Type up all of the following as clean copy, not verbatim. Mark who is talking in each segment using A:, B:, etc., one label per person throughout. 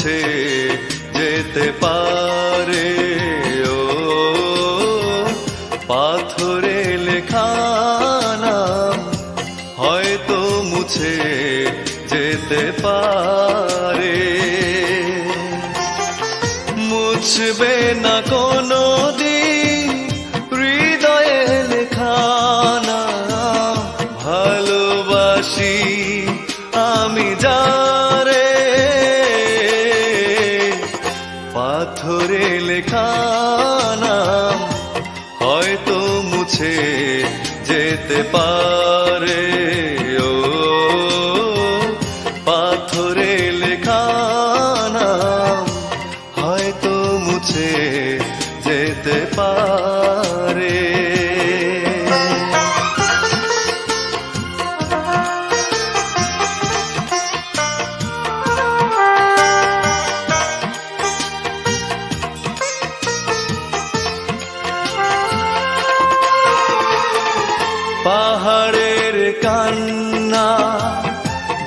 A: মুছে যেতে পারে। ও পাথরে লেখা নাম হয়তো মুছে যেতে পারে। মুছবে না কোনো দিন হৃদয়ে লেখা নাম, ভালোবাসি আমি যারে। পাথরে লেখা নাম হয়তো মুছে যেতে পারে। ও পাথরে লেখা নাম হয়তো মুছে যেতে পারে। পাহাড়ের কান্না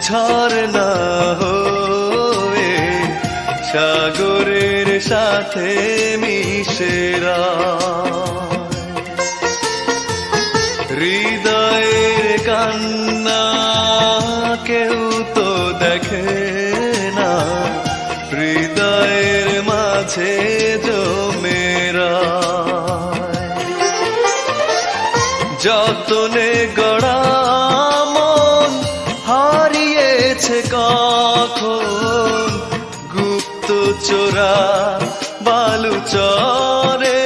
A: ঝরনা হয়ে সাগরের সাথে মিশেরা, হৃদয়ের কান্না কেউ তো দেখে না, হৃদয়ের মাঝে জমেরা। যতনে গড়া মন হারিয়েছে কখন, গুপ্ত চোরা বালুচরে।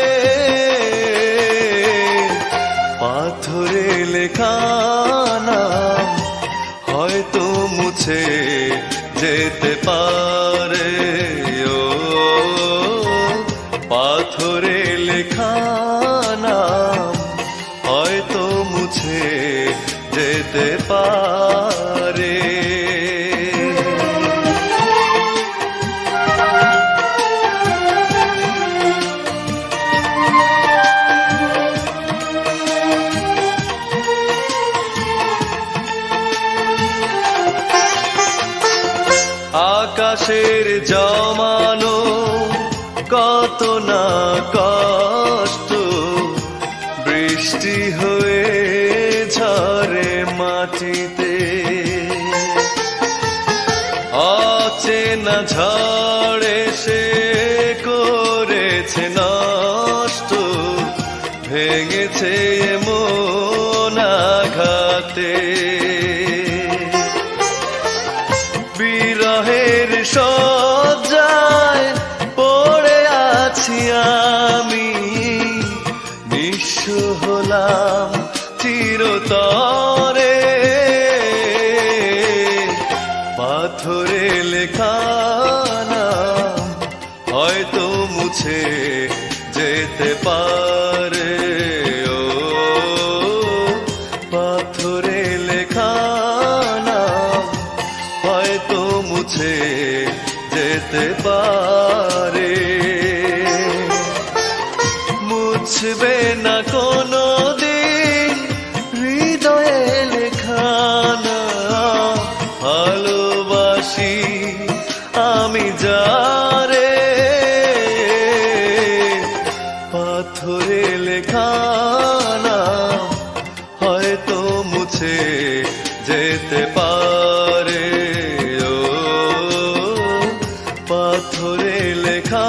A: পাথরে লেখা নাম হয়তো মুছে যেতে পারে। ও পাথরে লেখা নাম হয়তো মুছে যেতে পারে। আকাশের জমানো কত না কষ্ট, বৃষ্টি হয়ে ঝরে মাটিতে। অচেনা ঝড়ে সে করেছে নষ্ট, ভেঙেছে মন আঘাতে। বিরহের শয্যায় পড়ে আছি আমি, নিঃস্ব হলাম চিরতরে। পাথরে লেখা নাম হয়তো মুছে যেতে পারে। ও পাথরে লেখা নাম হয়তো মুছে যেতে পারে। মুছবে না কোনো দিন হৃদয়ে লেখা নাম, ভালোবাসি আমি যারে। পাথরে লেখা নাম হয়তো মুছে যেতে পারে। ও পাথরে লেখা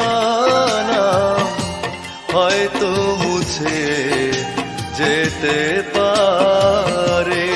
A: নাম হয়তো মুছে যেতে পারে।